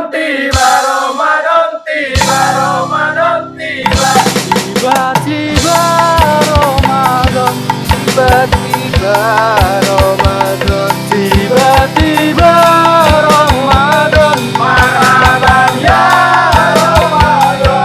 tiba, Ramadan tiba, Ramadan tiba. Tiba-tiba Ramadan, tiba-tiba Ramadan, tiba-tiba Ramadan. Marhaban ya Ramadan.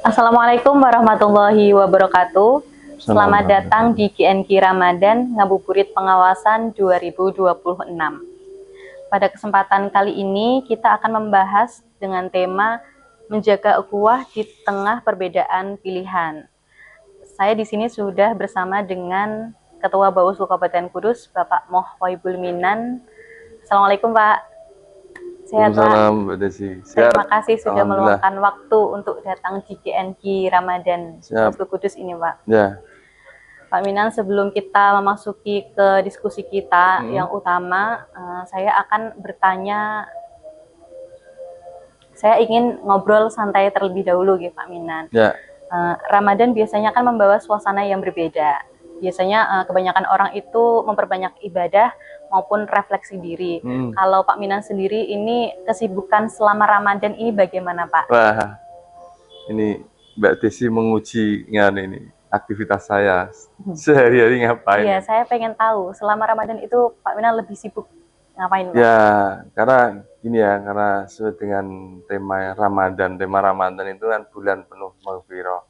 Assalamualaikum warahmatullahi wabarakatuh. Selamat datang di GNK Ramadan Ngabuburit Pengawasan 2026. Pada kesempatan kali ini kita akan membahas dengan tema menjaga ukhuwah di tengah perbedaan pilihan. Saya di sini sudah bersama dengan Ketua Bawaslu Kabupaten Kudus, Bapak Moh Waibul Minan. Assalamualaikum Pak. Sehat Pak? Mbak Desi. Terima kasih sudah meluangkan waktu untuk datang di GNK Ramadan Bawaslu Kudus ini Pak. Ya. Pak Minan, sebelum kita memasuki ke diskusi kita yang utama, saya akan bertanya, saya ingin ngobrol santai terlebih dahulu gitu Pak Minan. Ya. Ramadan biasanya kan membawa suasana yang berbeda. Biasanya kebanyakan orang itu memperbanyak ibadah maupun refleksi diri. Kalau Pak Minan sendiri ini kesibukan selama Ramadan ini bagaimana Pak? Wah, ini Mbak Desi menguji ini aktivitas saya sehari-hari ngapain? Iya, saya pengen tahu selama Ramadan itu Pak Minan lebih sibuk ngapain Pak? Ya, karena gini ya, karena sesuai dengan tema Ramadan. Tema Ramadan itu kan bulan penuh maghfirah,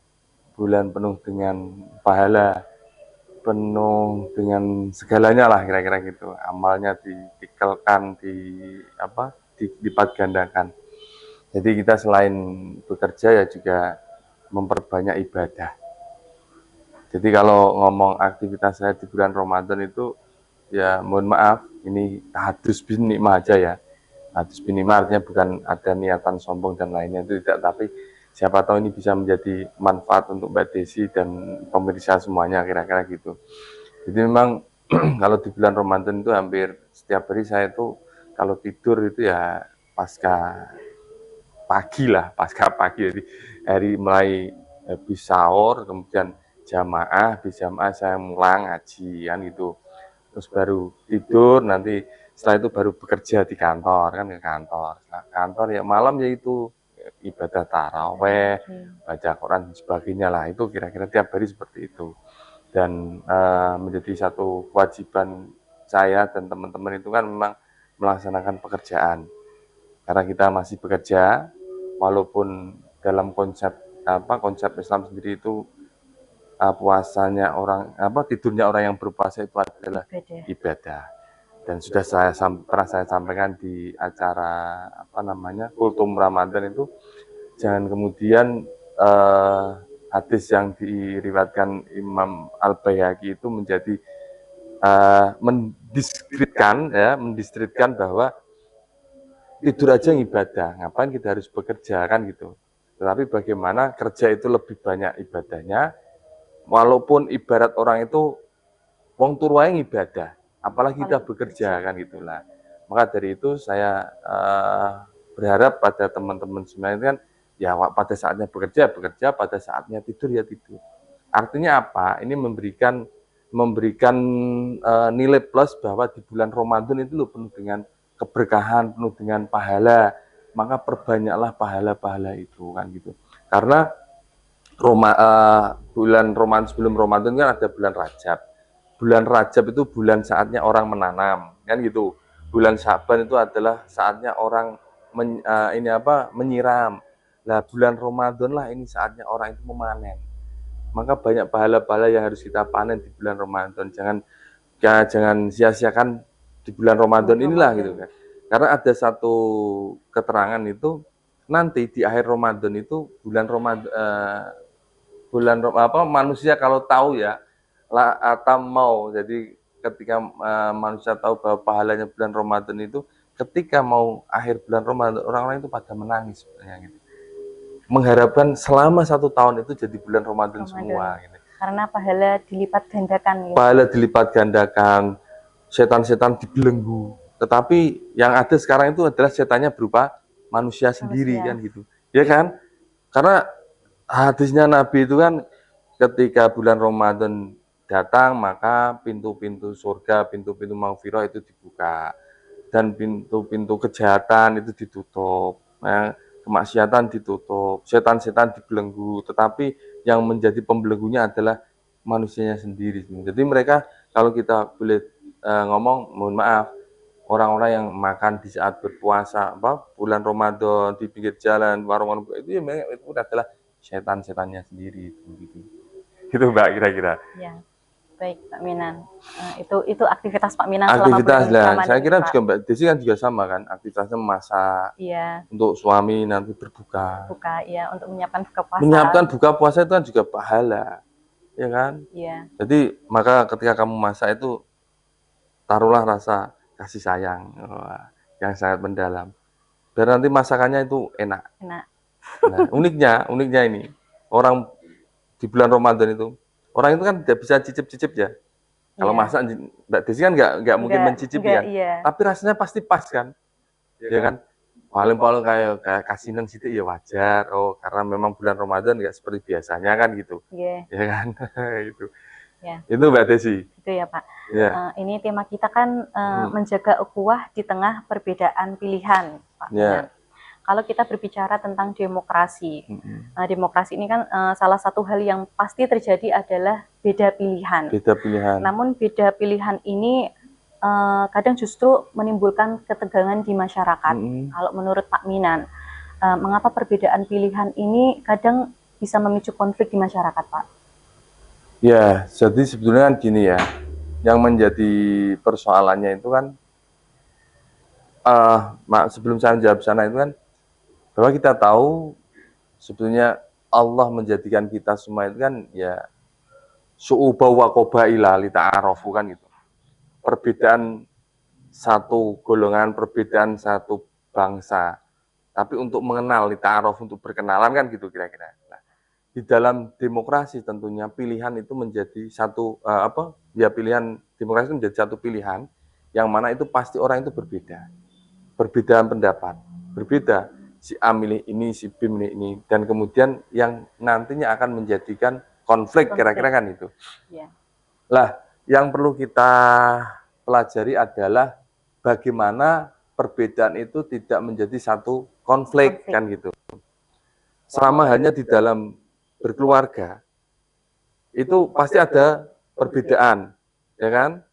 bulan penuh dengan pahala, penuh dengan segalanya lah kira-kira gitu. Amalnya ditikelkan, dilipat gandakan. Jadi kita selain bekerja ya juga memperbanyak ibadah. Jadi kalau ngomong aktivitas saya di bulan Ramadan itu ya mohon maaf, ini tahadus bin nikmah aja ya. Tahadus bin nikmah artinya bukan ada niatan sombong dan lainnya, itu tidak, tapi siapa tahu ini bisa menjadi manfaat untuk Mbak Desi dan pemirsa semuanya kira-kira gitu. Jadi memang kalau di bulan Ramadan itu hampir setiap hari saya itu kalau tidur itu ya pasca pagi, jadi hari mulai habis sahur, kemudian habis jamaah saya mulang ngaji kan gitu. Terus baru tidur, nanti setelah itu baru bekerja di kantor, kan ke kantor. Nah, kantor ya malam yaitu ibadah taraweh, baca Quran dan sebagainya lah. Itu kira-kira tiap hari seperti itu. Dan menjadi satu kewajiban saya dan teman-teman itu kan memang melaksanakan pekerjaan. Karena kita masih bekerja, walaupun dalam konsep Islam sendiri itu puasanya tidurnya orang yang berpuasa itu adalah ibadah. Dan sudah pernah saya sampaikan di acara Kultum Ramadan itu, jangan kemudian hadis yang diriwayatkan Imam Al-Baihaqi itu menjadi mendiskreditkan bahwa tidur aja ibadah, ngapain kita harus bekerja kan gitu. Tetapi bagaimana kerja itu lebih banyak ibadahnya, walaupun ibarat orang itu wong turu wae ibadah, apalagi kita bekerja kan gitulah. Maka dari itu saya berharap pada teman-teman semuanya kan ya pada saatnya bekerja, pada saatnya tidur ya tidur. Artinya apa? Ini memberikan nilai plus bahwa di bulan Ramadan itu loh penuh dengan keberkahan, penuh dengan pahala. Maka perbanyaklah pahala-pahala itu kan gitu. Karena bulan Ramadan, sebelum Ramadan kan ada bulan Rajab. Bulan Rajab itu bulan saatnya orang menanam, kan gitu. Bulan Syaban itu adalah saatnya orang menyiram. Nah, bulan Ramadan lah ini saatnya orang itu memanen. Maka banyak pahala-pahala yang harus kita panen di bulan Ramadan. Jangan sia-siakan di bulan Ramadan inilah gitu kan. Karena ada satu keterangan itu nanti di akhir Ramadan itu manusia kalau tahu ya atau mau, jadi ketika manusia tahu bahwa pahalanya bulan Ramadan itu, ketika mau akhir bulan Ramadan orang-orang itu pada menangis sebenarnya gitu, mengharapkan selama 1 tahun itu jadi bulan Ramadan semua gitu. Karena pahala dilipat gandakan gitu. Pahala dilipat gandakan, setan-setan dibelenggu Tetapi yang ada sekarang itu adalah setannya berupa manusia sendiri kan gitu. Ya kan? Karena hadisnya Nabi itu kan ketika bulan Ramadan datang maka pintu-pintu surga, pintu-pintu maghfirah itu dibuka dan pintu-pintu kejahatan itu ditutup. Nah, kemaksiatan ditutup, setan-setan dibelenggu, tetapi yang menjadi pembelenggunya adalah manusianya sendiri. Jadi mereka kalau kita boleh ngomong, mohon maaf, orang-orang yang makan di saat berpuasa, bulan Ramadan di pinggir jalan, warung-warung itu ya itu adalah setan-setannya sendiri gitu. Gitu Mbak kira-kira. Ya, baik Pak Minan. Itu aktivitas Pak Minan selama Aktivitas bulan lah, Ramadan, saya kira Pak. juga Mbak Desi kan juga sama kan, aktivitasnya memasak Iya, untuk suami nanti berbuka. buka ya untuk menyiapkan buka puasa. Menyiapkan buka puasa itu kan juga pahala, ya kan? Iya, Jadi maka ketika kamu masak itu taruhlah rasa kasih sayang yang sangat mendalam. Biar nanti masakannya itu enak. enak. Nah, uniknya ini orang di bulan Ramadan itu orang itu kan tidak bisa cicip-cicip ya. Kalau Iya. masak Mbak Desi kan nggak mungkin mencicipi kan. Iya. Tapi rasanya pasti pas kan, ya kan? Paling-paling kayak kasinan situ ya wajar. Oh, karena memang bulan Ramadan nggak seperti biasanya kan gitu. Iya. Ya kan? Itu. Ya. Itu Mbak Desi. Itu ya Pak. Ya. Ini tema kita kan menjaga ukhuwah di tengah perbedaan pilihan, Pak. Ya. Kalau kita berbicara tentang demokrasi, demokrasi ini kan salah satu hal yang pasti terjadi adalah beda pilihan. Beda pilihan. Namun beda pilihan ini kadang justru menimbulkan ketegangan di masyarakat. Kalau menurut Pak Minan, mengapa perbedaan pilihan ini kadang bisa memicu konflik di masyarakat, Pak? Ya, jadi sebetulnya kan gini ya, yang menjadi persoalannya itu kan, sebelum saya menjawab sana itu kan, bahwa kita tahu sebetulnya Allah menjadikan kita semua itu kan ya su'uba wa qabaila li ta'arafu kan gitu. Perbedaan satu golongan, perbedaan satu bangsa, tapi untuk mengenal li ta'aruf, untuk berkenalan kan gitu kira-kira. Nah, di dalam demokrasi tentunya pilihan itu menjadi satu pilihan demokrasi itu menjadi satu pilihan yang mana itu pasti orang itu berbeda. Perbedaan pendapat, berbeda. Si A milih ini, si B milih ini, dan kemudian yang nantinya akan menjadikan konflik. Kira-kira kan itu. Ya. Lah, yang perlu kita pelajari adalah bagaimana perbedaan itu tidak menjadi satu konflik. Kan gitu. Sama halnya di dalam berkeluarga, itu pasti ada perbedaan, ya kan?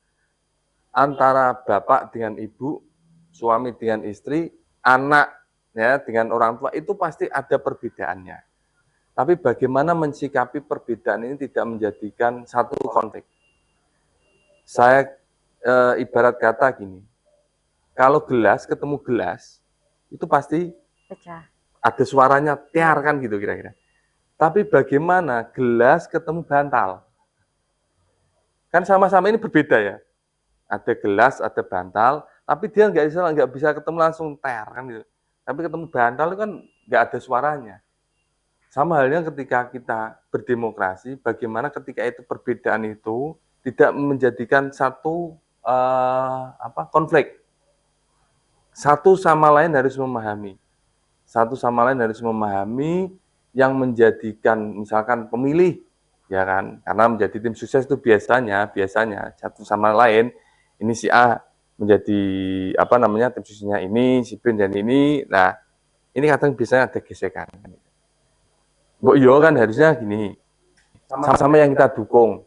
Antara bapak dengan ibu, suami dengan istri, anak ya dengan orang tua itu pasti ada perbedaannya. Tapi bagaimana mensikapi perbedaan ini tidak menjadikan satu konflik. Saya ibarat kata gini, kalau gelas ketemu gelas itu pasti pecah. Ada suaranya tiar kan gitu kira-kira. Tapi bagaimana gelas ketemu bantal? Kan sama-sama ini berbeda ya. Ada gelas, ada bantal, tapi dia nggak bisa ketemu langsung ter kan gitu. Tapi ketemu bantal itu kan nggak ada suaranya. Sama halnya ketika kita berdemokrasi, bagaimana ketika itu perbedaan itu tidak menjadikan satu konflik. Satu sama lain harus memahami. Satu sama lain harus memahami yang menjadikan misalkan pemilih, ya kan? Karena menjadi tim sukses itu biasanya satu sama lain ini si A menjadi tim suksesnya ini, si B dan ini. Nah, ini kadang biasanya ada gesekan. Mbok yo kan harusnya gini. Sama-sama yang kita dukung.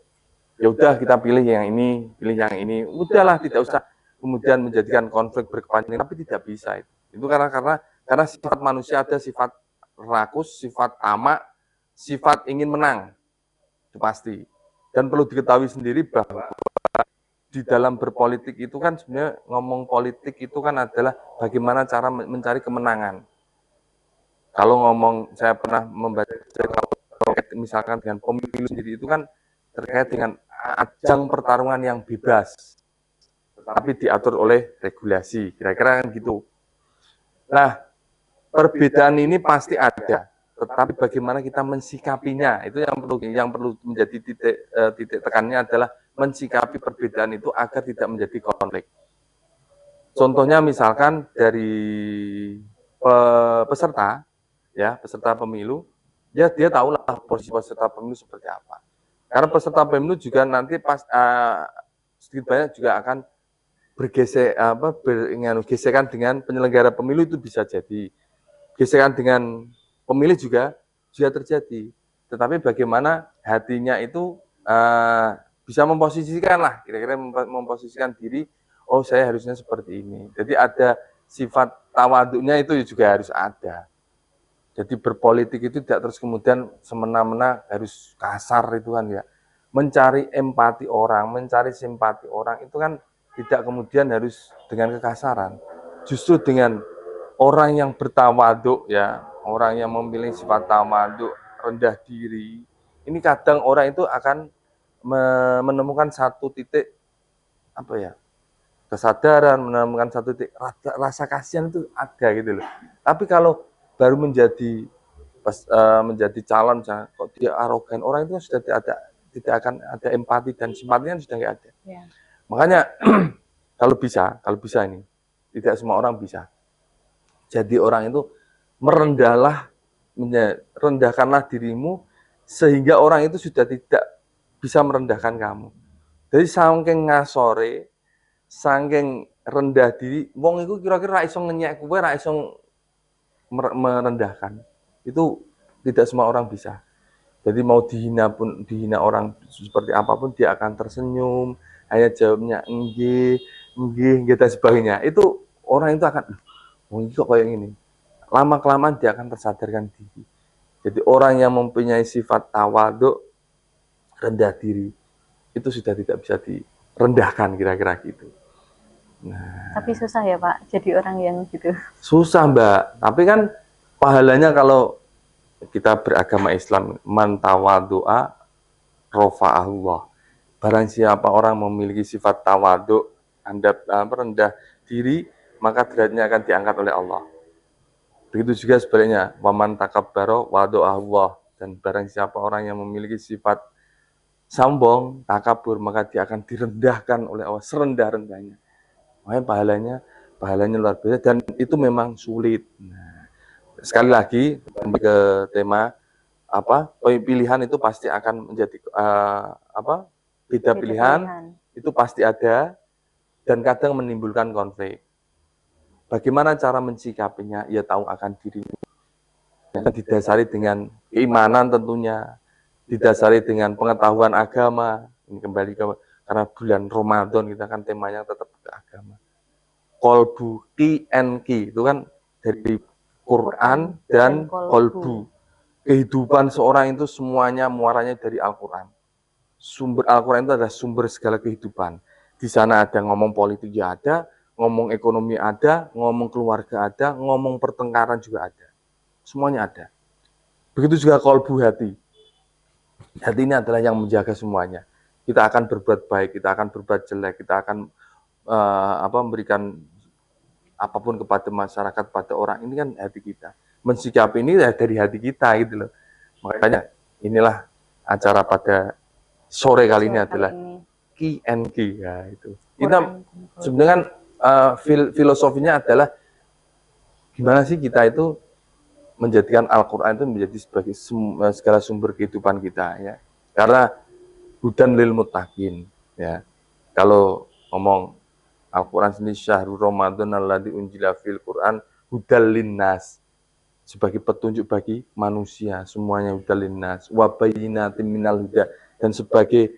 Ya udah kita pilih yang ini, pilih yang ini. Udahlah tidak usah kemudian menjadikan konflik berkepanjangan, tapi tidak bisa itu. Itu karena sifat manusia ada sifat rakus, sifat tamak, sifat ingin menang. Itu pasti. Dan perlu diketahui sendiri bahwa di dalam berpolitik itu kan sebenarnya ngomong politik itu kan adalah bagaimana cara mencari kemenangan. Kalau ngomong, saya pernah membaca misalkan dengan pemilu sendiri itu kan terkait dengan ajang pertarungan yang bebas, tapi diatur oleh regulasi, kira-kira kan gitu. Nah, perbedaan ini pasti ada, tetapi bagaimana kita mensikapinya itu yang perlu menjadi titik tekannya adalah mensikapi perbedaan itu agar tidak menjadi konflik. Contohnya misalkan dari peserta, ya peserta pemilu, ya dia tahulah posisi peserta pemilu seperti apa. Karena peserta pemilu juga nanti sedikit banyak juga akan gesekan dengan penyelenggara pemilu itu bisa jadi. Gesekan dengan pemilih juga terjadi. Tetapi bagaimana hatinya itu bisa memposisikan lah, kira-kira memposisikan diri, oh saya harusnya seperti ini. Jadi ada sifat tawaduknya itu juga harus ada. Jadi berpolitik itu tidak terus kemudian semena-mena harus kasar itu kan ya. Mencari empati orang, mencari simpati orang itu kan tidak kemudian harus dengan kekasaran. Justru dengan orang yang bertawaduk ya, orang yang memilih sifat tawaduk, rendah diri. Ini kadang orang itu akan menemukan satu titik apa ya? Kesadaran, menemukan satu titik rasa kasihan itu ada gitu loh. Tapi kalau baru menjadi calon, kok dia arogan, orang itu sudah tidak akan ada empati dan simpatinya sudah nggak ada. Ya. Makanya kalau bisa ini, tidak semua orang bisa. Jadi orang itu rendahkanlah dirimu sehingga orang itu sudah tidak bisa merendahkan kamu. Jadi saking ngasore, saking rendah diri, wong itu kira-kira ra iso ngenyek kowe, ra iso merendahkan. Itu tidak semua orang bisa. Jadi mau dihina orang seperti apapun dia akan tersenyum, hanya jawabnya nggih dan sebagainya. Itu orang itu akan ini kok kayak gini. Lama-kelamaan dia akan tersadarkan diri. Jadi orang yang mempunyai sifat tawaduk, rendah diri, itu sudah tidak bisa direndahkan kira-kira gitu. Nah, tapi susah ya Pak, jadi orang yang gitu. Susah Mbak, tapi kan pahalanya kalau kita beragama Islam, man tawaddu'a rafa'ahullah. Barang siapa orang memiliki sifat tawaduk, rendah diri, maka derajatnya akan diangkat oleh Allah. Begitu juga sebaliknya, waman takabbara wada'ahullah. Dan barang siapa orang yang memiliki sifat sombong, takabur, maka dia akan direndahkan oleh Allah serendah-rendahnya. Makanya pahalanya luar biasa dan itu memang sulit. Nah, sekali lagi ke tema pilihan itu pasti akan menjadi beda pilihan itu pasti ada dan kadang menimbulkan konflik. Bagaimana cara mensikapinya? Ya tahu akan dirinya. Didasari dengan keimanan tentunya, didasari dengan pengetahuan agama. Ini kembali ke karena bulan Ramadan kita kan temanya tetap ke agama. Kolbu, Ki itu kan dari Quran dan kolbu. Kehidupan seorang itu semuanya muaranya dari Al-Quran. Sumber Al-Quran itu adalah sumber segala kehidupan. Di sana ada ngomong politik ya ada, ngomong ekonomi ada, ngomong keluarga ada, ngomong pertengkaran juga ada. Semuanya ada. Begitu juga kolbu hati. Hati ini adalah yang menjaga semuanya. Kita akan berbuat baik, kita akan berbuat jelek, kita akan memberikan apapun kepada masyarakat, pada orang. Ini kan hati kita. Mensikapi ini dari hati kita gitu loh. Makanya inilah acara pada sore kali ini adalah Q&Q ya itu. Kita sebenarnya kan filosofinya adalah gimana sih kita itu menjadikan Al-Quran itu menjadi sebagai segala sumber kehidupan kita ya. Karena hudan lil muttaqin ya. Kalau ngomong Al-Quran sendiri syahrul Ramadan alladzi unzila fil Quran hudal linnas sebagai petunjuk bagi manusia semuanya hudal linnas wa bayyinatin minal huda dan sebagai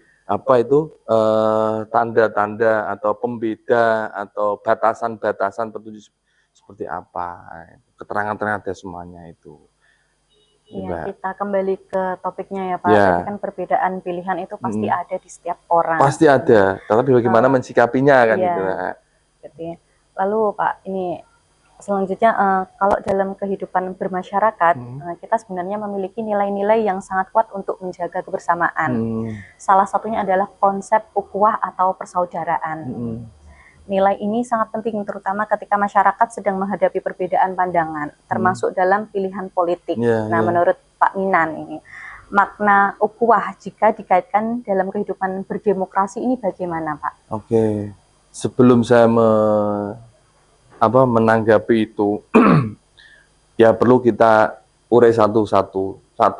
tanda-tanda atau pembeda atau batasan-batasan petunjuk seperti apa keterangan-keterangan ada semuanya itu. Iya, kita kembali ke topiknya ya Pak. Ya. Jadi kan perbedaan pilihan itu pasti ada di setiap orang. Pasti ada, tapi bagaimana mensikapinya kan gitu. Gitu. Lalu Pak, ini selanjutnya kalau dalam kehidupan bermasyarakat kita sebenarnya memiliki nilai-nilai yang sangat kuat untuk menjaga kebersamaan. Salah satunya adalah konsep ukhuwah atau persaudaraan. Nilai ini sangat penting terutama ketika masyarakat sedang menghadapi perbedaan pandangan, termasuk dalam pilihan politik. Menurut Pak Minan ini, makna ukhuwah jika dikaitkan dalam kehidupan berdemokrasi ini bagaimana Pak? Oke, sebelum saya menanggapi itu ya perlu kita urai satu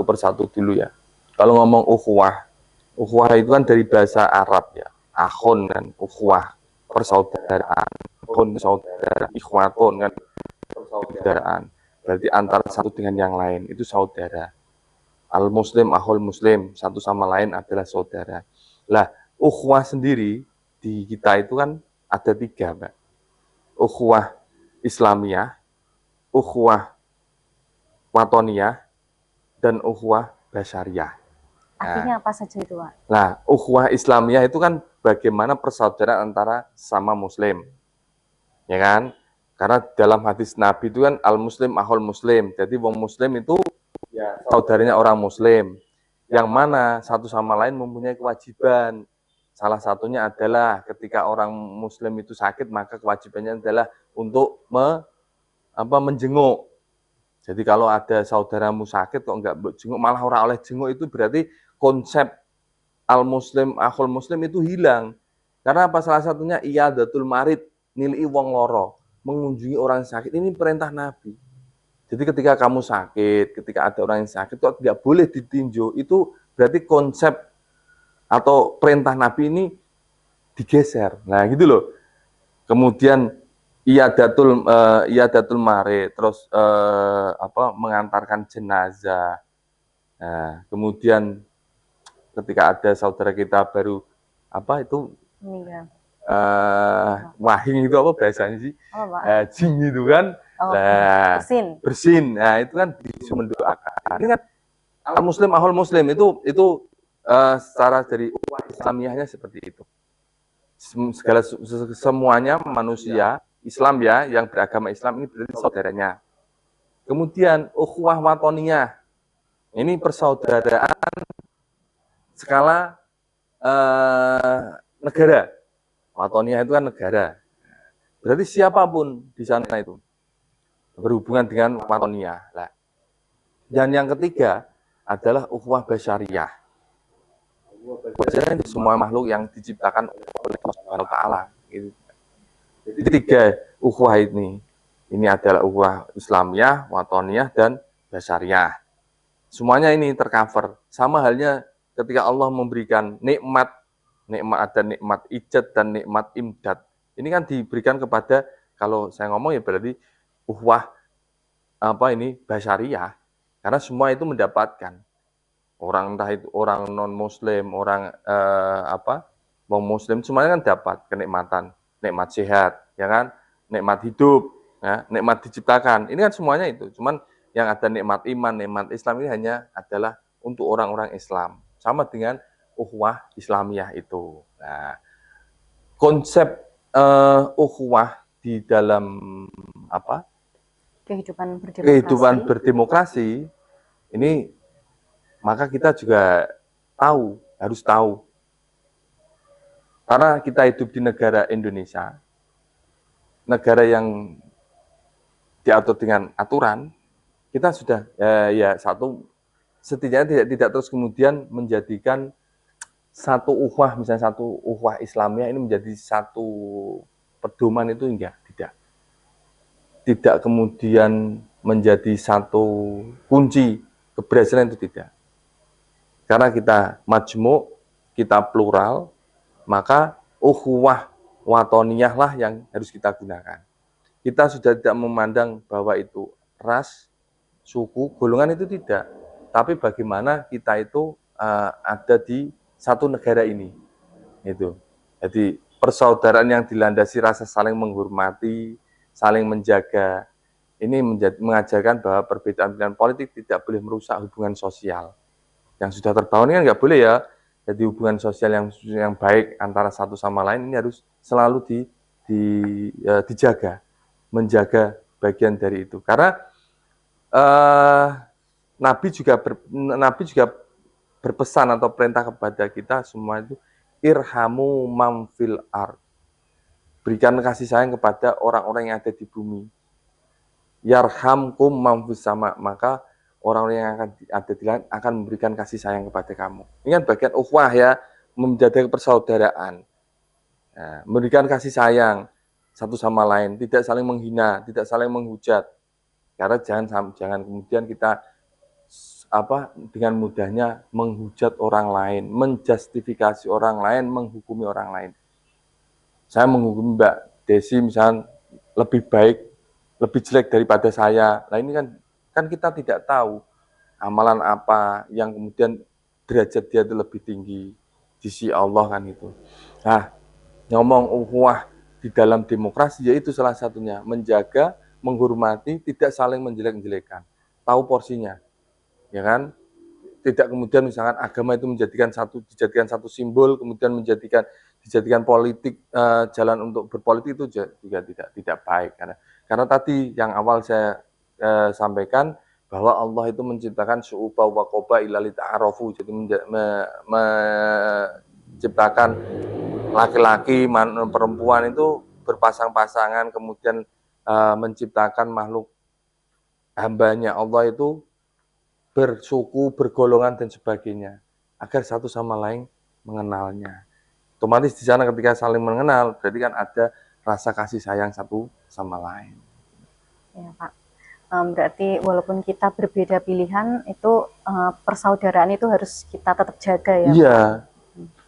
persatu dulu ya. Kalau ngomong ukhuwah itu kan dari bahasa Arab ya. Akhon kan, ukhuwah, persaudaraan. Akhon saudara, ikhwatun kan persaudaraan. Berarti antara satu dengan yang lain itu saudara. Al muslim, akhul muslim, satu sama lain adalah saudara. Lah, ukhuwah sendiri di kita itu kan ada 3, Mbak. Ukhuwah Islamiyah, ukhuwah watoniyah, dan ukhuwah basyariah. Artinya apa saja itu, Pak? Nah, ukhuwah Islamiyah itu kan bagaimana persaudaraan antara sama muslim. Ya kan? Karena dalam hadis Nabi itu kan al-muslim ahul muslim. Jadi wong muslim itu ya saudaranya orang muslim. Yang mana satu sama lain mempunyai kewajiban. Salah satunya adalah ketika orang muslim itu sakit, maka kewajibannya adalah untuk menjenguk. Jadi kalau ada saudaramu sakit kok enggak jenguk, malah orang oleh jenguk, itu berarti konsep al-muslim, akhul muslim itu hilang. Karena apa? Salah satunya iyadatul marid, nilai wong loro, mengunjungi orang sakit. Ini perintah Nabi. Jadi ketika kamu sakit, ketika ada orang yang sakit kok tidak boleh ditinjau, itu berarti konsep atau perintah Nabi ini digeser. Nah, gitu loh. Kemudian iyadatul marid, terus mengantarkan jenazah. Nah, kemudian ketika ada saudara kita baru Meninggal. wahing itu apa bahasanya sih? Apa, Pak? Jing itu kan. Nah, bersin. Nah, itu kan disuruh mendoakan. Ini kan al-muslim ahul muslim itu secara dari ukhuwah Islamiyahnya seperti itu. Semuanya manusia Islam ya, yang beragama Islam ini berarti saudaranya. Kemudian ukhuwah watoniyah. Ini persaudaraan skala negara. Watoniyah itu kan negara. Berarti siapapun di sana itu berhubungan dengan watoniyah. Nah, dan yang ketiga adalah ukhuwah basyariah. Jadi semua makhluk yang diciptakan oleh Allah Subhanahu wa taala. Jadi 3 ukhuwah ini. Ini adalah ukhuwah Islamiyah, watoniyah, dan basyariah. Semuanya ini tercover. Sama halnya ketika Allah memberikan nikmat ada nikmat ijad dan nikmat imdad. Ini kan diberikan kepada, kalau saya ngomong ya berarti ukhuwah basyariah. Karena semua itu mendapatkan. Orang entah itu orang non muslim, orang wong muslim, semuanya kan dapat kenikmatan, nikmat sehat, ya kan, nikmat hidup, ya, nikmat diciptakan. Ini kan semuanya itu. Cuman yang ada nikmat iman, nikmat Islam ini hanya adalah untuk orang-orang Islam. Sama dengan ukhuwah Islamiyah itu. Nah, konsep ukhuwah di dalam kehidupan berdemokrasi ini, maka kita juga harus tahu. Karena kita hidup di negara Indonesia, negara yang diatur dengan aturan, kita sudah setidaknya tidak terus kemudian menjadikan satu ukhuwah, misalnya satu ukhuwah Islamiyah ini menjadi satu pedoman, itu tidak kemudian menjadi satu kunci keberhasilan, itu tidak. Karena kita majmuk, kita plural, maka ukhuwah watoniyah lah yang harus kita gunakan. Kita sudah tidak memandang bahwa itu ras, suku, golongan, itu tidak. Tapi bagaimana kita itu ada di satu negara ini. Itu. Jadi persaudaraan yang dilandasi rasa saling menghormati, saling menjaga. Ini mengajarkan bahwa perbedaan pilihan politik tidak boleh merusak hubungan sosial. Yang sudah terbangun kan nggak boleh ya. Jadi hubungan sosial yang baik antara satu sama lain ini harus selalu dijaga, menjaga bagian dari itu. Karena Nabi juga berpesan atau perintah kepada kita semua itu, irhamu mamfil ard. Berikan kasih sayang kepada orang-orang yang ada di bumi. Yarhamkum mamfis sama, maka orang-orang yang ada di langit akan memberikan kasih sayang kepada kamu. Ini kan bagian ukhuwah ya, menjaga persaudaraan. Nah, memberikan kasih sayang. satu sama lain, tidak saling menghina, tidak saling menghujat. Karena jangan kemudian kita dengan mudahnya menghujat orang lain, menjustifikasi orang lain, menghukumi orang lain. Saya menghukumi Mbak Desi misalnya lebih baik, lebih jelek daripada saya. Nah ini kan kita tidak tahu amalan apa yang kemudian derajat dia itu lebih tinggi di sisi Allah kan itu. Nah, ngomong ukhuwah di dalam demokrasi yaitu salah satunya menjaga, menghormati, tidak saling menjelek-jelekan. Tahu porsinya. Ya kan? Tidak kemudian misalkan agama itu dijadikan satu simbol, kemudian dijadikan politik, jalan untuk berpolitik itu juga tidak baik karena tadi yang awal saya sampaikan bahwa Allah itu menciptakan syu'uba wa qoba illa lita'arafu, jadi menciptakan laki-laki perempuan itu berpasang-pasangan, kemudian menciptakan makhluk hambanya Allah itu bersuku, bergolongan dan sebagainya agar satu sama lain mengenalnya. Otomatis di sana ketika saling mengenal berarti kan ada rasa kasih sayang satu sama lain. Ya Pak, berarti walaupun kita berbeda pilihan itu persaudaraan itu harus kita tetap jaga ya. Iya,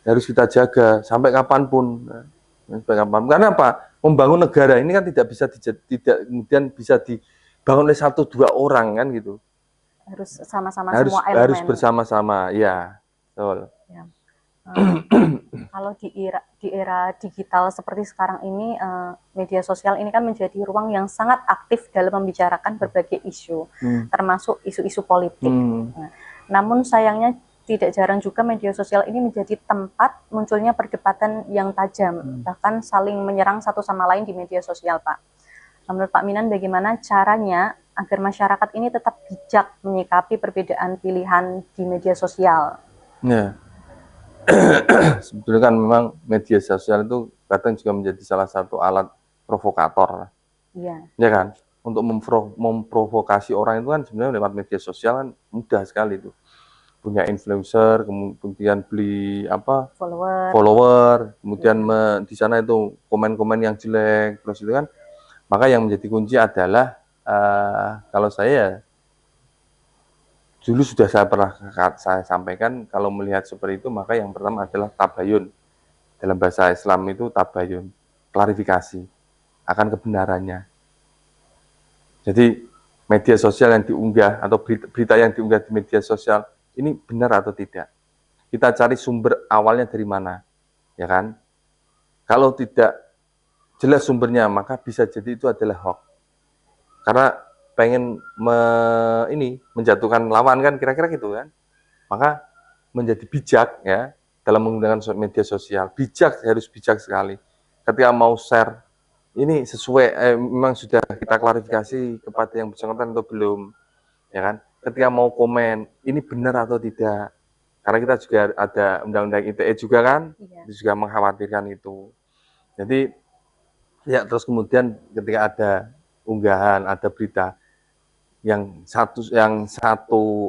harus kita jaga sampai kapanpun. Karena apa? Membangun negara ini kan tidak kemudian bisa dibangun oleh 1-2 orang kan gitu. Harus sama-sama semua elemen. Harus bersama-sama, ya. Betul. Ya. Kalau di era digital seperti sekarang ini, media sosial ini kan menjadi ruang yang sangat aktif dalam membicarakan berbagai isu, termasuk isu-isu politik. Nah, namun sayangnya tidak jarang juga media sosial ini menjadi tempat munculnya perdebatan yang tajam, bahkan saling menyerang satu sama lain di media sosial, Pak. Menurut Pak Minan, bagaimana caranya agar masyarakat ini tetap bijak menyikapi perbedaan pilihan di media sosial? Ya. Sebetulnya kan memang media sosial itu kadang juga menjadi salah satu alat provokator. Iya. Ya kan? Untuk memprovokasi orang itu kan sebenarnya lewat media sosial kan mudah sekali itu. Punya influencer, kemudian beli follower, kemudian di sana itu komen-komen yang jelek, terus itu kan. Maka yang menjadi kunci adalah kalau saya dulu sudah saya sampaikan kalau melihat seperti itu maka yang pertama adalah tabayun. Dalam bahasa Islam itu tabayun, klarifikasi akan kebenarannya. Jadi media sosial yang diunggah atau berita yang diunggah di media sosial ini benar atau tidak. Kita cari sumber awalnya dari mana, ya kan? Kalau tidak jelas sumbernya maka bisa jadi itu adalah hoax. Karena pengen menjatuhkan lawan kan kira-kira gitu kan. Maka menjadi bijak ya dalam menggunakan media sosial. Harus bijak sekali. Ketika mau share ini sesuai memang sudah kita klarifikasi kepada yang bersangkutan atau belum, ya kan? Ketika mau komen ini benar atau tidak. Karena kita juga ada undang-undang ITE juga kan, itu juga mengkhawatirkan itu. Jadi ya terus kemudian ketika ada unggahan, ada berita yang satu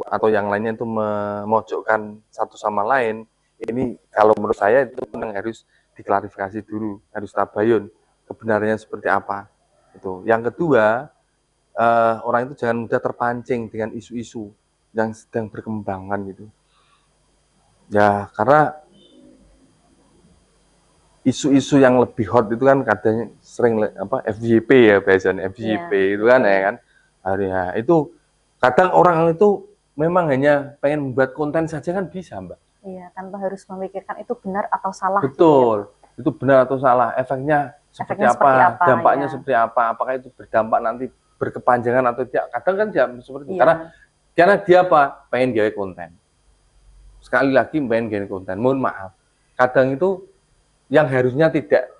atau yang lainnya itu memojokkan satu sama lain, ini kalau menurut saya itu memang harus diklarifikasi dulu, harus tabayun kebenarannya seperti apa. Itu. Yang kedua, orang itu jangan mudah terpancing dengan isu-isu yang sedang berkembang kan gitu. Ya karena isu-isu yang lebih hot itu kan kadang sering FYP ya biasanya FYP itu kan ya kan. Ya, itu kadang orang itu memang hanya pengen membuat konten saja kan bisa Mbak. Iya, tanpa harus memikirkan itu benar atau salah. Betul, gitu ya. Itu benar atau salah, efeknya seperti apa, dampaknya seperti apa, apakah itu berdampak nanti berkepanjangan atau tidak. Kadang kan seperti itu, karena dia apa, pengen gawe konten. Sekali lagi pengen gawe konten, mohon maaf. Kadang itu yang harusnya tidak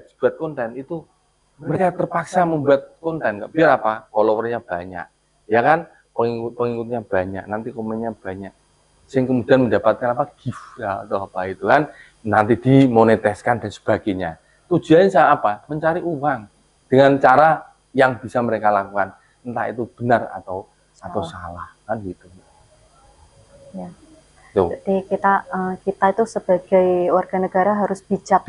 dibuat konten itu mereka terpaksa membuat konten, biar apa? Followernya banyak, ya kan? Pengikutnya banyak, nanti komennya banyak, sehingga kemudian mendapatkan gift ya, atau apa itu kan, nanti dimonetiskan dan sebagainya. Tujuannya apa? Mencari uang dengan cara yang bisa mereka lakukan, entah itu benar atau salah, kan gitu. Ya. Jadi kita itu sebagai warga negara harus bijak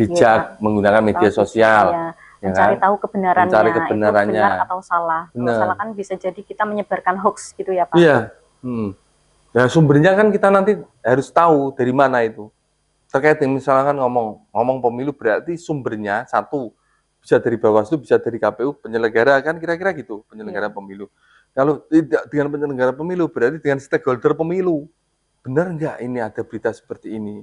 menggunakan media sosial. Ya, ya Mencari kan? tahu kebenarannya, Mencari itu kebenarannya. benar atau salah. Kalau Benar. salah kan bisa jadi kita menyebarkan hoax gitu ya Pak. Iya. Nah, sumbernya kan kita nanti harus tahu dari mana itu. Terkait dengan misalkan ngomong pemilu berarti sumbernya satu bisa dari Bawaslu, bisa dari KPU, penyelenggara kan kira-kira gitu, penyelenggara Iya. pemilu. Kalau tidak dengan penyelenggara pemilu berarti dengan stakeholder pemilu. Benar nggak ini ada berita seperti ini?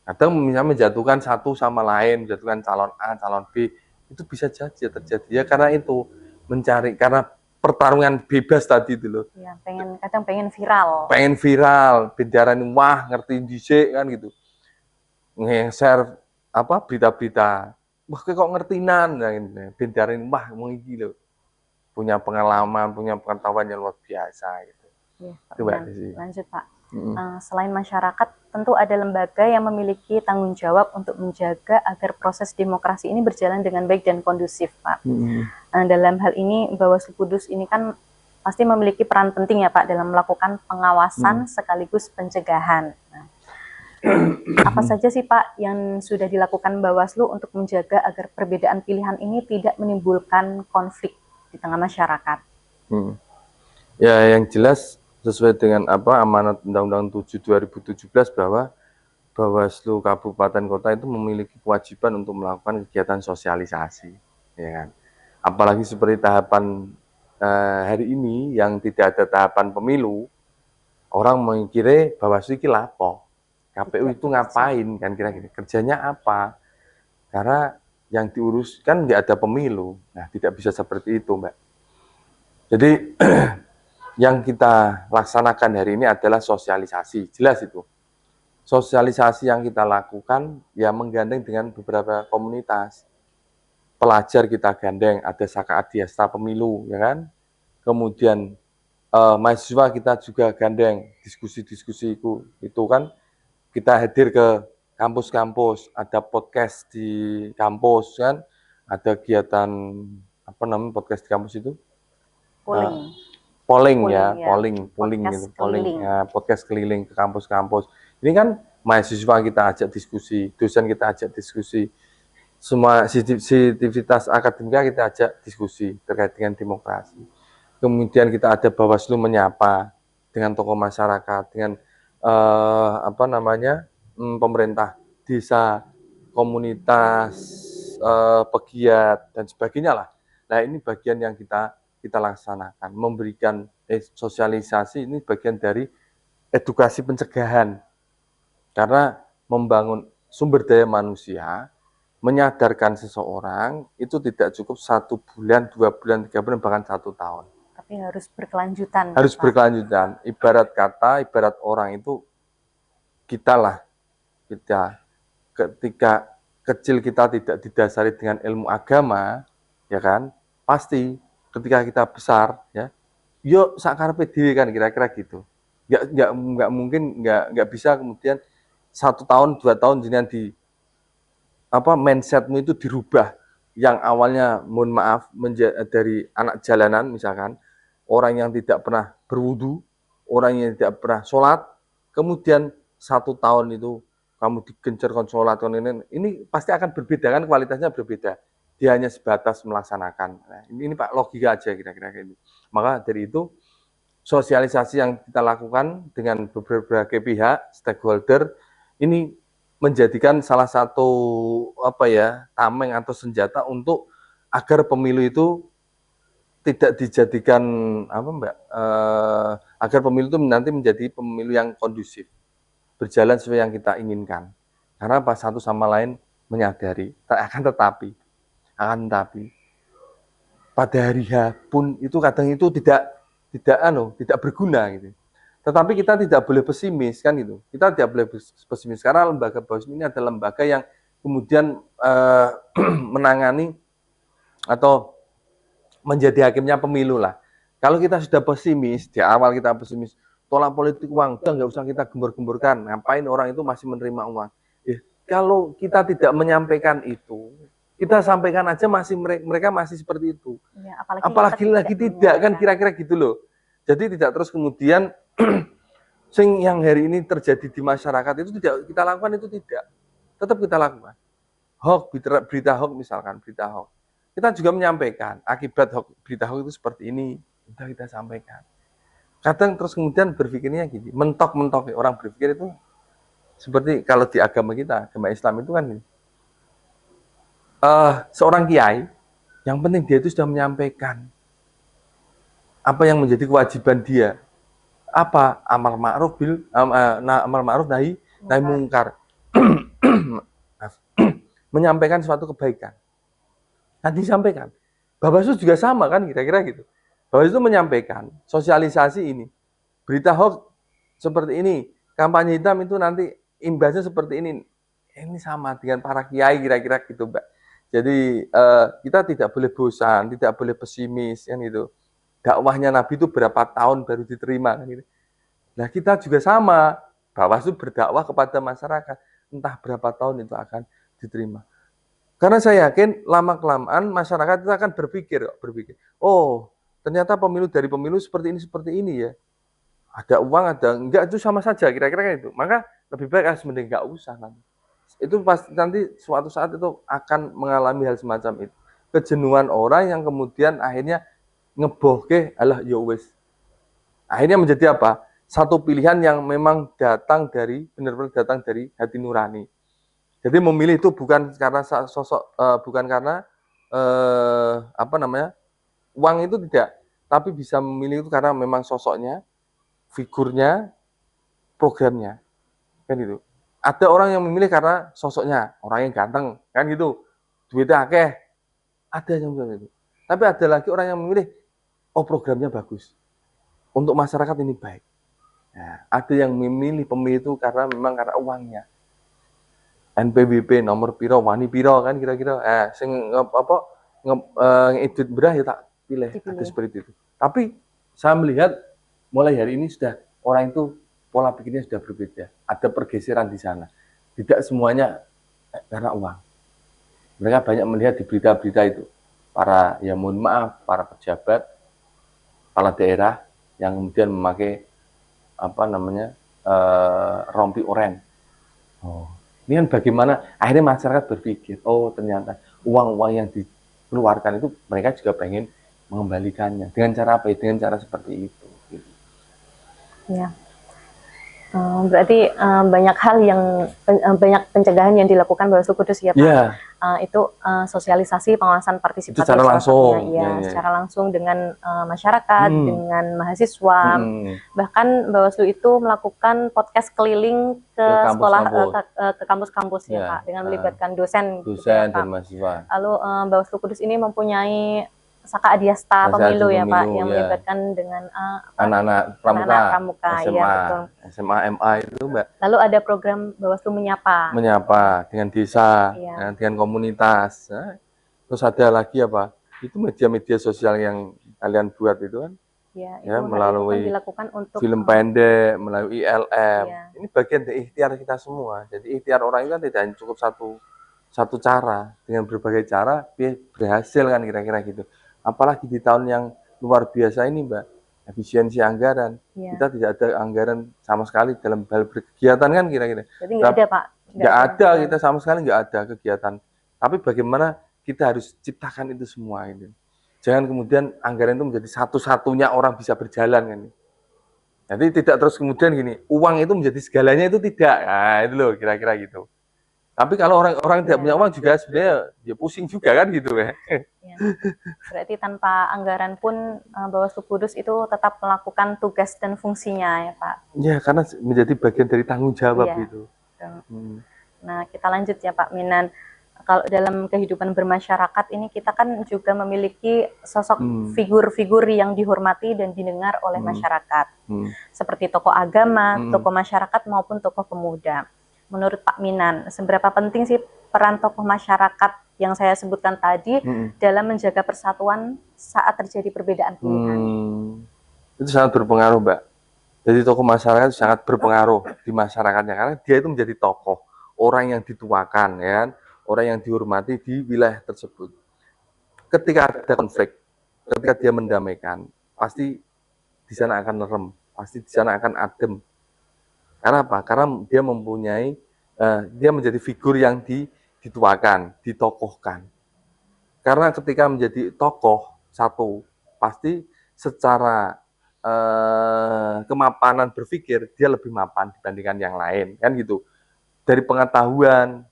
Kadang misalnya menjatuhkan satu sama lain, menjatuhkan calon A, calon B, itu bisa jadi terjadi ya karena itu mencari karena pertarungan bebas tadi itu loh. Iya, kadang pengen viral. Pengen viral, bendaran wah ngerti dhisik kan gitu. Nge-share apa berita-berita. Wah kok ngertinan nah, bendaran wah mau iki lho. Punya pengalaman, punya pengetahuan yang luar biasa gitu. Iya, Pak. Itu Mbak Desi. Lanjut Pak. Selain masyarakat, tentu ada lembaga yang memiliki tanggung jawab untuk menjaga agar proses demokrasi ini berjalan dengan baik dan kondusif, Pak. Dalam hal ini, Bawaslu Kudus ini kan pasti memiliki peran penting ya Pak dalam melakukan pengawasan sekaligus pencegahan. Nah, apa saja sih Pak yang sudah dilakukan Bawaslu untuk menjaga agar perbedaan pilihan ini tidak menimbulkan konflik di tengah masyarakat? Ya, yang jelas sesuai dengan apa amanat Undang-Undang 7 2017 bahwa Bawaslu Kabupaten Kota itu memiliki kewajiban untuk melakukan kegiatan sosialisasi, ya kan. Apalagi seperti tahapan hari ini yang tidak ada tahapan pemilu, orang mengkira Bawaslu iki lapo, KPU itu ngapain kan kira-kira kerjanya apa? Karena yang diurus kan nggak ada pemilu, nah tidak bisa seperti itu Mbak. Jadi yang kita laksanakan hari ini adalah sosialisasi, jelas itu. Sosialisasi yang kita lakukan ya menggandeng dengan beberapa komunitas. Pelajar kita gandeng, ada Saka Adiasta Pemilu, ya kan? Kemudian mahasiswa kita juga gandeng, diskusi-diskusi itu kan kita hadir ke kampus-kampus, ada podcast di kampus kan, ada kegiatan apa namanya podcast di kampus itu? Polling ya, podcast keliling ke kampus-kampus. Ini kan mahasiswa kita ajak diskusi, dosen kita ajak diskusi, semua aktivitas akademika kita ajak diskusi terkait dengan demokrasi. Kemudian kita ada Bawaslu menyapa dengan tokoh masyarakat, dengan apa namanya pemerintah desa, komunitas, pegiat dan sebagainya lah. Nah ini bagian yang kita laksanakan, memberikan sosialisasi ini bagian dari edukasi pencegahan. Karena membangun sumber daya manusia, menyadarkan seseorang itu tidak cukup 1 bulan, 2 bulan, 3 bulan, bahkan 1 tahun. Tapi harus berkelanjutan. Harus berkelanjutan. Ibarat kata, ibarat orang itu kita ketika kecil kita tidak didasari dengan ilmu agama, ya kan? Pasti ketika kita besar ya yuk sakarepe dhewe kan kira-kira gitu. Nggak mungkin nggak bisa kemudian 1 tahun 2 tahun jenengan di apa mindsetmu itu dirubah yang awalnya mohon maaf dari anak jalanan misalkan orang yang tidak pernah berwudu, orang yang tidak pernah sholat, kemudian 1 tahun itu kamu digencarkan sholat ini pasti akan berbeda kan kualitasnya berbeda. Dia hanya sebatas melaksanakan. Nah, ini Pak logika aja kira-kira ini. Maka dari itu sosialisasi yang kita lakukan dengan berbagai pihak stakeholder ini menjadikan salah satu apa ya tameng atau senjata untuk agar pemilu itu tidak dijadikan apa Mbak agar pemilu itu nanti menjadi pemilu yang kondusif berjalan sesuai yang kita inginkan karena pas satu sama lain menyadari akan tetapi pada hari H pun itu kadang itu tidak berguna gitu. Tetapi kita tidak boleh pesimis kan gitu. Kita tidak boleh pesimis karena lembaga Bawaslu ini adalah lembaga yang kemudian menangani atau menjadi hakimnya pemilu lah. Kalau kita sudah pesimis di awal kita pesimis, tolak politik uang, udah nggak usah kita gembur-gemburkan. Ngapain orang itu masih menerima uang? Kalau kita tidak menyampaikan itu, kita sampaikan aja masih mereka masih seperti itu. Ya, apalagi lagi tidak kan kira-kira gitu loh. Jadi tidak terus kemudian sing yang hari ini terjadi di masyarakat itu tidak kita lakukan itu tidak. Tetap kita lakukan. Hoax berita hoax misalkan berita hoax. kita juga menyampaikan akibat berita hoax itu seperti ini, sudah kita sampaikan. Kadang terus kemudian berpikirnya gini, mentok-mentok orang berpikir itu seperti kalau di agama kita, agama Islam itu kan gini, seorang kiai, yang penting dia itu sudah menyampaikan apa yang menjadi kewajiban dia, apa amal ma'ruf nahi mungkar. Menyampaikan suatu kebaikan. Nanti disampaikan. Bawaslu juga sama kan kira-kira gitu. Bawaslu itu menyampaikan sosialisasi ini. Berita hoax seperti ini, kampanye hitam itu nanti imbasnya seperti ini. Ini sama dengan para kiai kira-kira gitu, Mbak. Jadi kita tidak boleh bosan, tidak boleh pesimis kan gitu. Dakwahnya Nabi itu berapa tahun baru diterima kan gitu. Nah, kita juga sama. Bawaslu berdakwah kepada masyarakat, entah berapa tahun itu akan diterima. Karena saya yakin lama-kelamaan masyarakat itu akan berpikir, oh ternyata pemilu dari pemilu seperti ini ya. Ada uang, ada enggak, itu sama saja kira-kira itu. Maka lebih baik mending enggak usah nanti. Itu pasti nanti suatu saat itu akan mengalami hal semacam itu. Kejenuhan orang yang kemudian akhirnya ngebohke alah ya wis. Akhirnya menjadi apa? Satu pilihan yang memang benar-benar datang dari hati nurani. Jadi memilih itu bukan karena sosok, bukan karena uang itu tidak, tapi bisa memilih itu karena memang sosoknya, figurnya, programnya, kan itu. Ada orang yang memilih karena sosoknya, orang yang ganteng, kan gitu, duitnya akeh, ada yang seperti itu. Tapi ada lagi orang yang memilih, oh programnya bagus, untuk masyarakat ini baik. Nah, ada yang memilih pemilih itu karena memang karena uangnya. NPWP nomor piro wani piro kan kira-kira sing ngedit berah ya tak pilih. Ada seperti itu. Tapi saya melihat mulai hari ini sudah orang itu pola pikirnya sudah berbeda. Ada pergeseran di sana. Tidak semuanya karena uang. Mereka banyak melihat di berita-berita itu para pejabat kepala daerah yang kemudian memakai rompi oranye. Ini kan bagaimana akhirnya masyarakat berpikir, oh ternyata uang-uang yang dikeluarkan itu mereka juga pengen mengembalikannya. Dengan cara apa? Dengan cara seperti itu. Gitu. Ya. Berarti banyak hal yang banyak pencegahan yang dilakukan Bawaslu Kudus ya Pak. Yeah. Itu sosialisasi pengawasan partisipatif secara langsung, secara langsung dengan masyarakat, dengan mahasiswa. Bahkan Bawaslu itu melakukan podcast keliling ke sekolah, ke kampus-kampus ya Pak, dengan melibatkan dosen dan mahasiswa. Lalu Bawaslu Kudus ini mempunyai Saka Adiasta Pemilu ya Pak, yang melibatkan dengan anak-anak pramuka, SMA, ya, betul. SMA, MA itu Mbak. Lalu ada program Bawaslu Menyapa dengan desa, dengan komunitas. Nah, terus ada lagi apa? Itu media-media sosial yang kalian buat itu kan? Ya, melalui dilakukan untuk film pendek, melalui ILM. Ini bagian dari ikhtiar kita semua. Jadi ikhtiar orang itu kan tidak hanya cukup satu cara, dengan berbagai cara berhasil kan kira-kira gitu. Apalagi di tahun yang luar biasa ini Mbak, efisiensi anggaran. Kita tidak ada anggaran sama sekali dalam hal berkegiatan kan kira-kira. Jadi nggak ada Pak? Nggak ada, kita sama sekali nggak ada kegiatan. Tapi bagaimana kita harus ciptakan itu semua ini. Jangan kemudian anggaran itu menjadi satu-satunya orang bisa berjalan kan. Jadi tidak terus kemudian gini, uang itu menjadi segalanya itu tidak. Nah, itu loh kira-kira gitu. Tapi kalau orang-orang tidak punya uang juga sebenarnya ya pusing juga kan gitu ya. Berarti tanpa anggaran pun Bawaslu Kudus itu tetap melakukan tugas dan fungsinya ya Pak? Ya, karena menjadi bagian dari tanggung jawab gitu. Nah, kita lanjut ya Pak Minan. Kalau dalam kehidupan bermasyarakat ini kita kan juga memiliki sosok figur-figur yang dihormati dan didengar oleh masyarakat. Seperti tokoh agama, tokoh masyarakat maupun tokoh pemuda. Menurut Pak Minan, seberapa penting sih peran tokoh masyarakat yang saya sebutkan tadi dalam menjaga persatuan saat terjadi perbedaan pilihan? Itu sangat berpengaruh, Mbak. Jadi tokoh masyarakat itu sangat berpengaruh di masyarakatnya karena dia itu menjadi tokoh, orang yang dituakan, ya, orang yang dihormati di wilayah tersebut. Ketika ada konflik, ketika dia mendamaikan, pasti di sana akan nerem, pasti di sana akan adem. Karena apa? Karena dia mempunyai, dia menjadi figur yang dituakan, ditokohkan. Karena ketika menjadi tokoh satu, pasti secara kemapanan berpikir dia lebih mapan dibandingkan yang lain, kan gitu. Dari pengetahuan,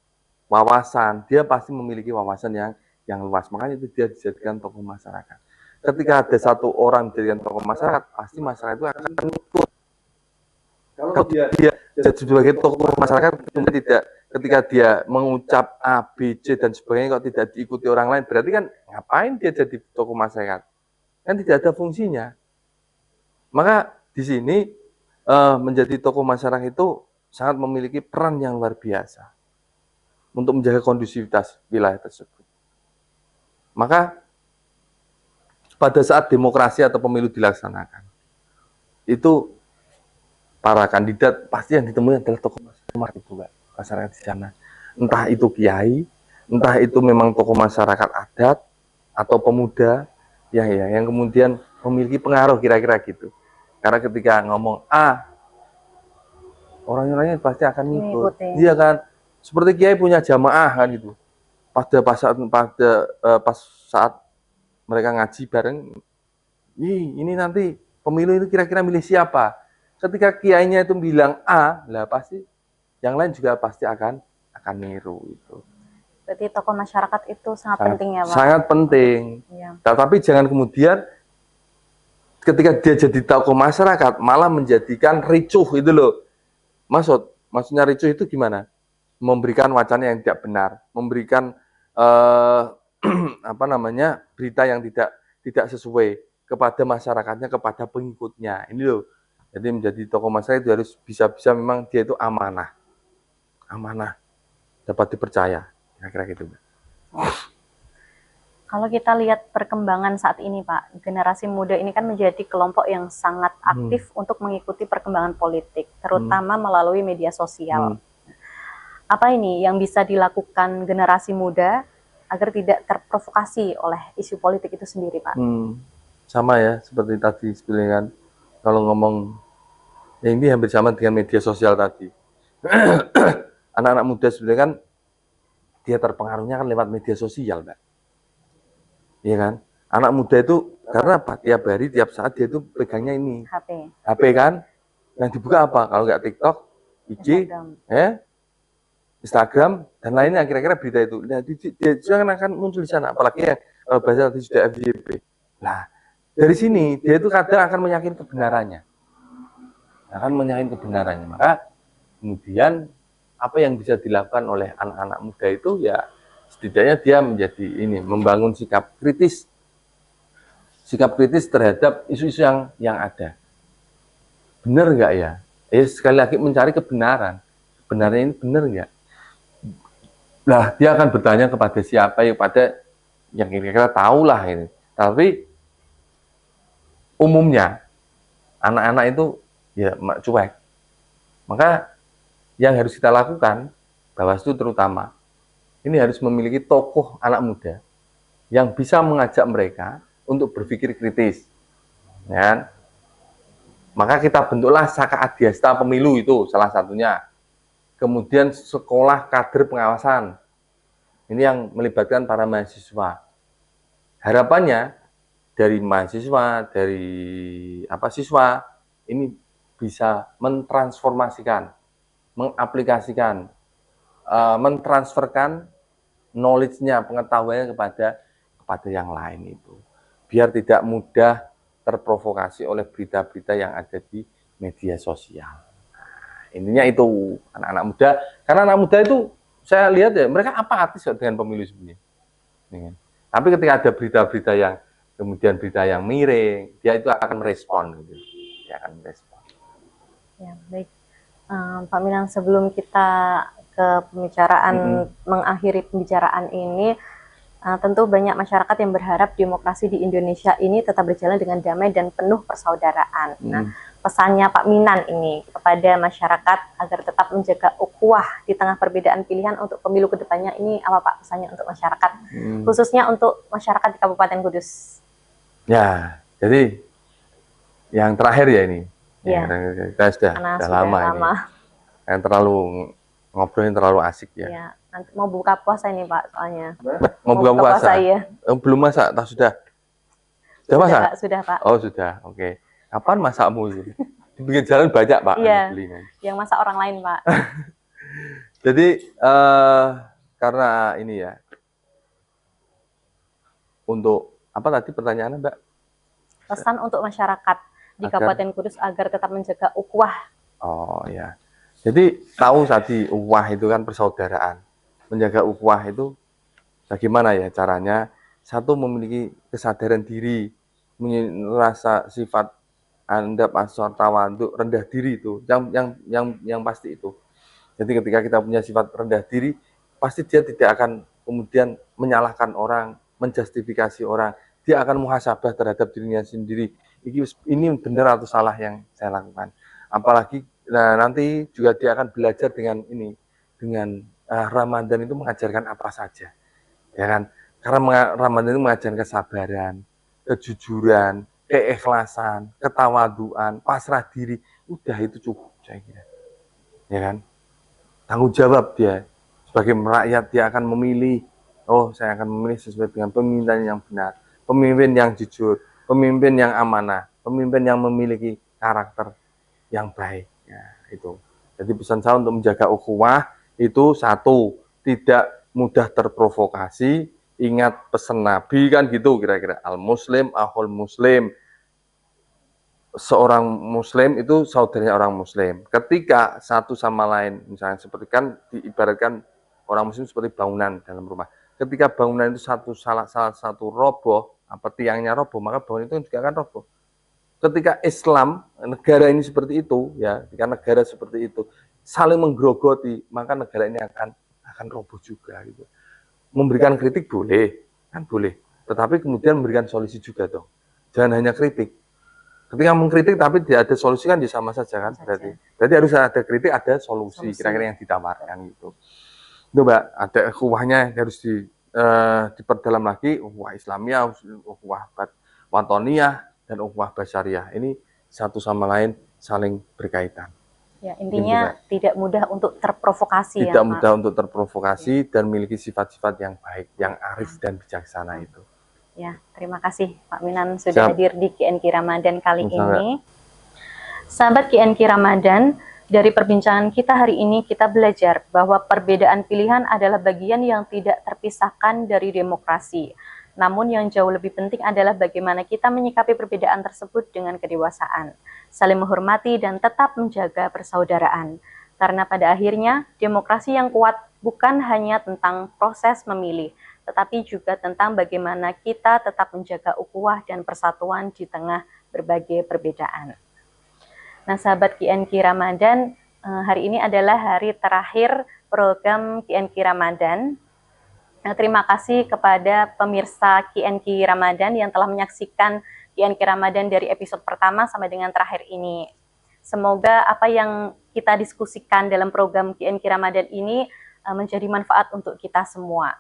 wawasan, dia pasti memiliki wawasan yang luas. Makanya itu dia dijadikan tokoh masyarakat. Ketika ada satu orang dijadikan tokoh masyarakat, pasti masyarakat itu akan ikut. Kalau dia jadi sebagai tokoh masyarakat, tidak ketika dia mengucap A, B, C dan sebagainya kok tidak diikuti orang lain, berarti kan ngapain dia jadi tokoh masyarakat? Kan tidak ada fungsinya. Maka di sini menjadi tokoh masyarakat itu sangat memiliki peran yang luar biasa untuk menjaga kondusivitas wilayah tersebut. Maka pada saat demokrasi atau pemilu dilaksanakan, itu para kandidat pasti yang ditemui adalah tokoh masyarakat di sana. Entah itu kiai, entah itu memang tokoh masyarakat adat atau pemuda yang kemudian memiliki pengaruh kira-kira gitu. Karena ketika ngomong A, orang-orangnya pasti akan ngikut. Iya kan? Seperti kiai punya jamaah kan gitu. Pas saat mereka ngaji bareng, ini nanti pemilu itu kira-kira milih siapa? Ketika kiainya itu bilang A, lah pasti yang lain juga pasti akan niru itu. Berarti tokoh masyarakat itu sangat penting ya, Pak? Sangat penting. Ya. Tetapi jangan kemudian ketika dia jadi tokoh masyarakat malah menjadikan ricuh itu loh. Maksudnya ricuh itu gimana? Memberikan wacana yang tidak benar, memberikan berita yang tidak sesuai kepada masyarakatnya, kepada pengikutnya. Ini loh. Jadi menjadi tokoh masyarakat itu harus bisa-bisa memang dia itu amanah, dapat dipercaya, kira-kira gitu. Kalau kita lihat perkembangan saat ini, Pak, generasi muda ini kan menjadi kelompok yang sangat aktif untuk mengikuti perkembangan politik, terutama melalui media sosial. Apa ini yang bisa dilakukan generasi muda agar tidak terprovokasi oleh isu politik itu sendiri, Pak? Sama ya, seperti tadi sebenarnya kan, kalau ngomong, ya ini hampir sama dengan media sosial tadi. Anak-anak muda sebenarnya kan, dia terpengaruhnya kan lewat media sosial, Mbak. Iya kan? Anak muda itu, karena apa? Tiap hari, tiap saat dia itu pegangnya ini. HP kan? Yang dibuka apa? Kalau nggak TikTok, IG, Instagram, dan lainnya kira-kira berita itu. Nah, dia akan muncul di sana, apalagi yang bahasa tadi sudah FYP. Nah, dari sini dia itu kadang akan meyakinkan kebenarannya. Maka kemudian apa yang bisa dilakukan oleh anak-anak muda itu ya setidaknya dia menjadi membangun sikap kritis terhadap isu-isu yang ada. Benar nggak ya? Sekali lagi mencari kebenaran. Kebenarannya ini benar nggak? Nah, dia akan bertanya kepada siapa pada yang kira-kira tahulah ini. Tapi umumnya anak-anak itu ya cuek. Maka yang harus kita lakukan, Bawaslu terutama, ini harus memiliki tokoh anak muda yang bisa mengajak mereka untuk berpikir kritis. Ya. Maka kita bentuklah Saka Adiasta Pemilu itu salah satunya. Kemudian sekolah kader pengawasan. Ini yang melibatkan para mahasiswa. Harapannya dari mahasiswa, siswa ini bisa mentransformasikan, mengaplikasikan, mentransferkan knowledge-nya, pengetahuannya kepada yang lain itu. Biar tidak mudah terprovokasi oleh berita-berita yang ada di media sosial. Intinya itu anak-anak muda, karena anak muda itu saya lihat ya mereka apatis dengan pemilu sebenarnya. Tapi ketika ada berita-berita yang kemudian berita yang miring, dia itu akan merespon gitu. Dia akan merespon. Ya, baik. Pak Minang, sebelum kita ke pembicaraan mengakhiri pembicaraan ini, tentu banyak masyarakat yang berharap demokrasi di Indonesia ini tetap berjalan dengan damai dan penuh persaudaraan. Nah, pesannya Pak Minan ini kepada masyarakat agar tetap menjaga ukhuwah di tengah perbedaan pilihan untuk pemilu kedepannya ini apa Pak pesannya untuk masyarakat, khususnya untuk masyarakat di Kabupaten Kudus? Ya, jadi yang terakhir ya ini, ya. Kita sudah lama ini. Yang terlalu ngobrolin terlalu asik ya. Nanti mau buka puasa ini Pak, soalnya. Mau buka puasa? Iya. Belum masak, tak sudah? Sudah masak? Pak, sudah Pak. Oh sudah, oke. Kapan masakmu itu? Di pinggir jalan banyak Pak. Iya, beli, kan? yang masak orang lain Pak. Jadi karena ini ya, untuk apa tadi pertanyaannya Mbak? Pesan untuk masyarakat di Kabupaten Kudus agar tetap menjaga ukhuwah. Oh ya, jadi tahu tadi ukhuwah itu kan persaudaraan. Menjaga ukhuwah itu bagaimana ya caranya? Satu, memiliki kesadaran diri, merasa sifat andap, asor, tawadhu, rendah diri itu, yang pasti itu. Jadi ketika kita punya sifat rendah diri, pasti dia tidak akan kemudian menyalahkan orang, menjustifikasi orang. Dia akan muhasabah terhadap dirinya sendiri. Ini benar atau salah yang saya lakukan. Apalagi nanti juga dia akan belajar dengan ini, dengan Ramadan itu mengajarkan apa saja, ya kan? Karena Ramadan itu mengajarkan kesabaran, kejujuran, keikhlasan, ketawaduan, pasrah diri. Udah itu cukup saya kira, ya kan? Tanggung jawab dia sebagai rakyat, dia akan memilih, oh saya akan memilih sesuai dengan pemimpinan yang benar, pemimpin yang jujur, pemimpin yang amanah, pemimpin yang memiliki karakter yang baik. Ya, itu. Jadi pesan saya untuk menjaga ukhuwah itu satu, tidak mudah terprovokasi. Ingat pesan Nabi kan gitu kira-kira, al muslim akhul muslim, seorang muslim itu saudaranya orang muslim. Ketika satu sama lain, misalnya seperti kan diibaratkan orang muslim seperti bangunan dalam rumah. Ketika bangunan itu salah satu roboh, apa tiangnya roboh, maka bangunan itu juga akan roboh. Ketika Islam, negara ini seperti itu, ya, ketika negara seperti itu saling menggerogoti, maka negara ini akan roboh juga gitu. Memberikan kritik boleh, kan boleh. Tetapi kemudian memberikan solusi juga dong. Jangan hanya kritik. Ketika mengkritik tapi tidak ada solusi kan ya sama saja kan berarti harus ada kritik, ada solusi kira-kira yang ditawarkan gitu. Itu Mbak, ada ukhuwahnya harus diperdalam lagi, ukhuwah Islamiyah, ukhuwah watoniyah, dan ukhuwah basyariah. Ini satu sama lain saling berkaitan. Ya, intinya tidak mudah untuk terprovokasi. Tidak mudah untuk terprovokasi dan memiliki sifat-sifat yang baik, yang arif dan bijaksana itu. Ya, terima kasih Pak Minan sudah hadir di QNQ Ramadan kali ini. Sahabat QNQ Ramadan, dari perbincangan kita hari ini kita belajar bahwa perbedaan pilihan adalah bagian yang tidak terpisahkan dari demokrasi. Namun yang jauh lebih penting adalah bagaimana kita menyikapi perbedaan tersebut dengan kedewasaan, saling menghormati dan tetap menjaga persaudaraan. Karena pada akhirnya demokrasi yang kuat bukan hanya tentang proses memilih, tetapi juga tentang bagaimana kita tetap menjaga ukhuwah dan persatuan di tengah berbagai perbedaan. Nah, sahabat QNQ Ramadan, hari ini adalah hari terakhir program QNQ Ramadan. Nah, terima kasih kepada pemirsa QNQ Ramadan yang telah menyaksikan QNQ Ramadan dari episode pertama sampai dengan terakhir ini. Semoga apa yang kita diskusikan dalam program QNQ Ramadan ini menjadi manfaat untuk kita semua.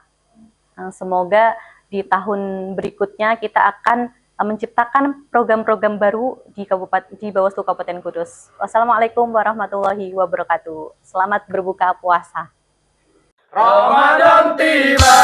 Semoga di tahun berikutnya kita akan menciptakan program-program baru di Bawaslu Kabupaten Kudus. Wassalamualaikum warahmatullahi wabarakatuh. Selamat berbuka puasa. Ramadan tiba.